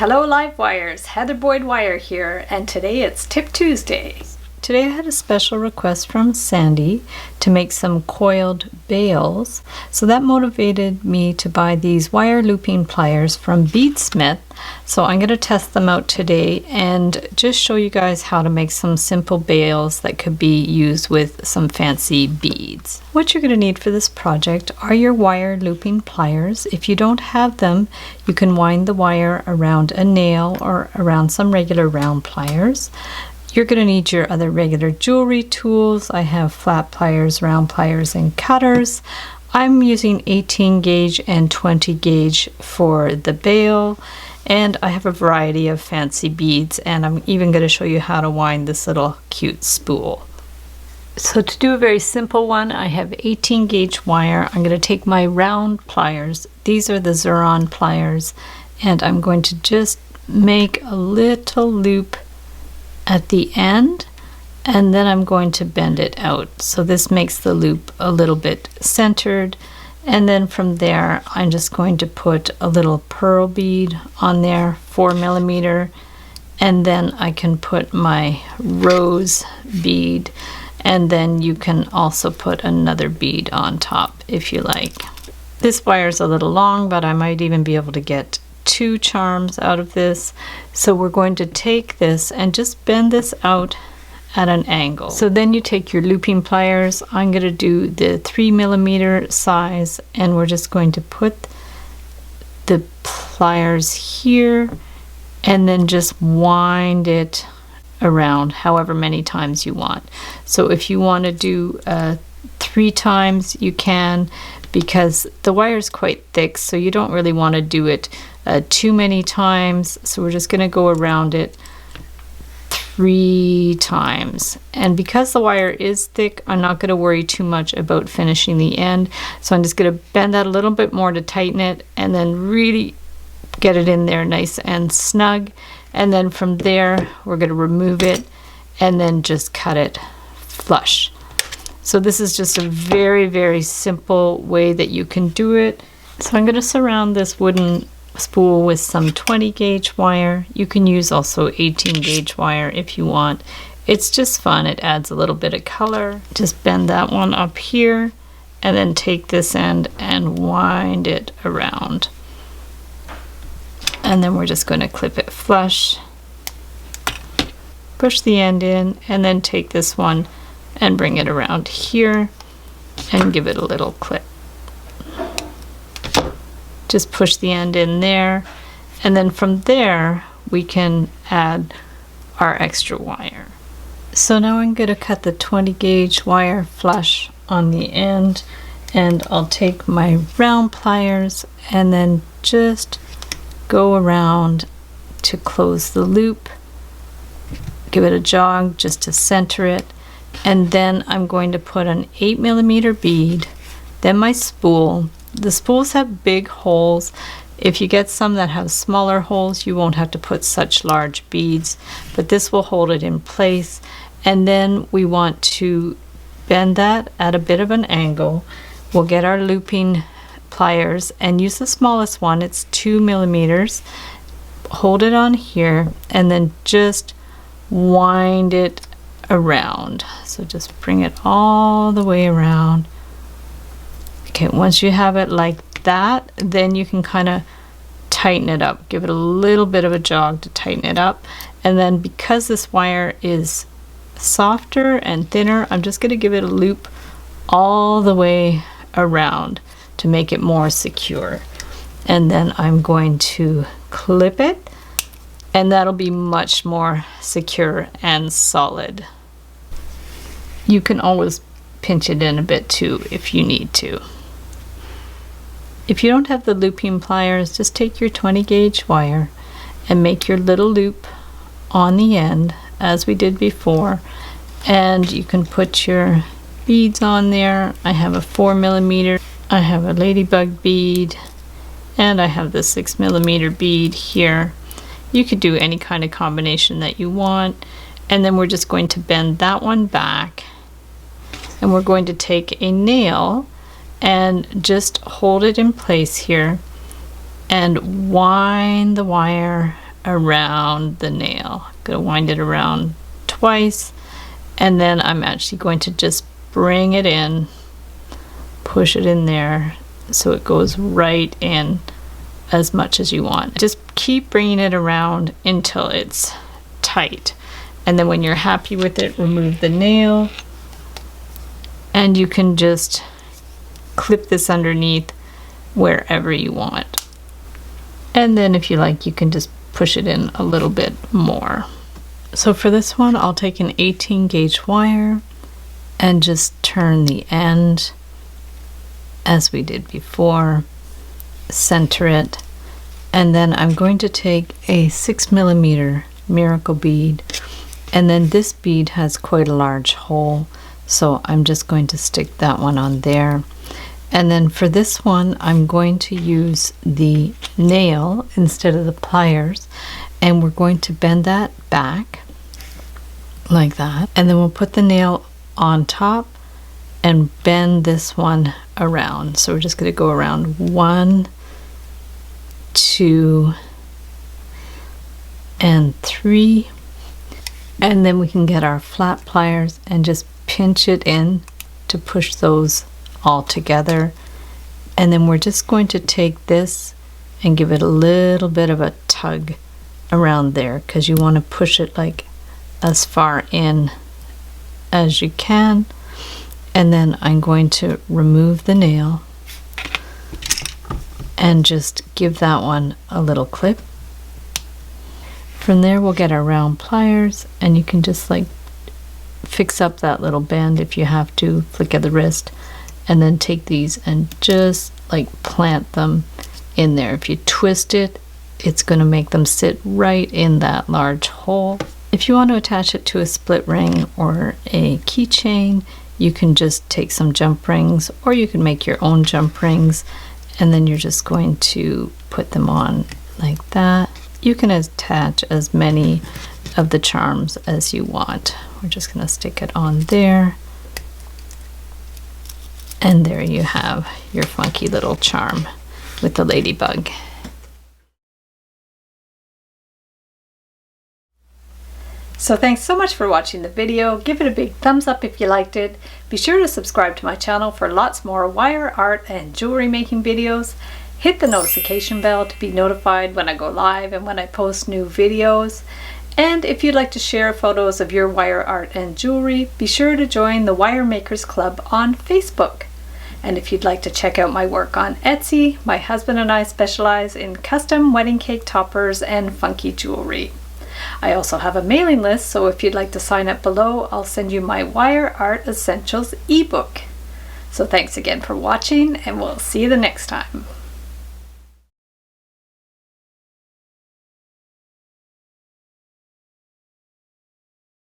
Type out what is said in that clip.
Hello Live Wires, Heather Boyd Wire here, and today it's Tip Tuesday. Today I had a special request from Sandy to make some coiled bales, so that motivated me to buy these wire looping pliers from Beadsmith. So I'm going to test them out today and just show you guys how to make some simple bales that could be used with some fancy beads. What you're going to need for this project are your wire looping pliers. If you don't have them, you can wind the wire around a nail or around some regular round pliers. You're going to need your other regular jewelry tools. I have flat pliers, round pliers, and cutters. I'm using 18 gauge and 20 gauge for the bale, and I have a variety of fancy beads, and I'm even going to show you how to wind this little cute spool. So to do a very simple one, I have 18 gauge wire. I'm going to take my round pliers. These are the Xuron pliers, and I'm going to just make a little loop at the end, and then I'm going to bend it out. So this makes the loop a little bit centered, and then from there I'm just going to put a little pearl bead on there, 4mm, and then I can put my rose bead, and then you can also put another bead on top if you like. This wire is a little long, but I might even be able to get 2 charms out of this. So we're going to take this and just bend this out at an angle. So then you take your looping pliers. I'm going to do the 3mm size, and we're just going to put the pliers here and then just wind it around however many times you want. So if you want to do 3 times, you can, because the wire is quite thick, so you don't really want to do it too many times. So we're just going to go around it 3 times. And because the wire is thick, I'm not going to worry too much about finishing the end. So I'm just going to bend that a little bit more to tighten it, and then really get it in there nice and snug. And then from there, we're going to remove it and then just cut it flush. So this is just a very, very simple way that you can do it. So I'm going to surround this wooden spool with some 20 gauge wire. You can use also 18 gauge wire if you want. It's just fun. It adds a little bit of color. Just bend that one up here and then take this end and wind it around. And then we're just going to clip it flush. Push the end in and then take this one and bring it around here and give it a little clip. Just push the end in there, and then from there we can add our extra wire. So now I'm going to cut the 20 gauge wire flush on the end, and I'll take my round pliers and then just go around to close the loop, give it a jog just to center it, and then I'm going to put an 8mm bead, then my spool. The spools have big holes. If you get some that have smaller holes, you won't have to put such large beads, but this will hold it in place. And then we want to bend that at a bit of an angle. We'll get our looping pliers and use the smallest one. It's 2mm. Hold it on here and then just wind it around. So just bring it all the way around. Okay, once you have it like that, then you can kind of tighten it up. Give it a little bit of a jog to tighten it up. And then because this wire is softer and thinner, I'm just going to give it a loop all the way around to make it more secure. And then I'm going to clip it, and that'll be much more secure and solid. You can always pinch it in a bit too if you need to. If you don't have the looping pliers, just take your 20 gauge wire and make your little loop on the end as we did before, and you can put your beads on there. I have a 4mm, I have a ladybug bead, and I have the 6mm bead here. You could do any kind of combination that you want, and then we're just going to bend that one back, and we're going to take a nail and just hold it in place here and wind the wire around the nail. I'm going to wind it around twice, and then I'm actually going to just bring it in, push it in there so it goes right in as much as you want. Just keep bringing it around until it's tight, and then when you're happy with it, remove the nail, and you can just clip this underneath wherever you want. And then if you like, you can just push it in a little bit more. So for this one, I'll take an 18 gauge wire and just turn the end as we did before, center it, and then I'm going to take a 6mm miracle bead, and then this bead has quite a large hole, so I'm just going to stick that one on there. And then for this one, I'm going to use the nail instead of the pliers, and we're going to bend that back like that, and then we'll put the nail on top and bend this one around. So we're just going to go around 1, 2, and 3, and then we can get our flat pliers and just pinch it in to push those all together. And then we're just going to take this and give it a little bit of a tug around there, because you want to push it like as far in as you can. And then I'm going to remove the nail and just give that one a little clip. From there we'll get our round pliers, and you can just like fix up that little bend if you have to, flick of the wrist, and then take these and just like plant them in there. If you twist it, it's going to make them sit right in that large hole. If you want to attach it to a split ring or a keychain, you can just take some jump rings, or you can make your own jump rings, and then you're just going to put them on like that. You can attach as many of the charms as you want. We're just going to stick it on there, and there you have your funky little charm with the ladybug. So thanks so much for watching the video. Give it a big thumbs up if you liked it. Be sure to subscribe to my channel for lots more wire art and jewelry making videos. Hit the notification bell to be notified when I go live and when I post new videos. And if you'd like to share photos of your wire art and jewelry, be sure to join the Wire Makers Club on Facebook. And if you'd like to check out my work on Etsy, my husband and I specialize in custom wedding cake toppers and funky jewelry. I also have a mailing list, so if you'd like to sign up below, I'll send you my Wire Art Essentials ebook. So thanks again for watching, and we'll see you the next time.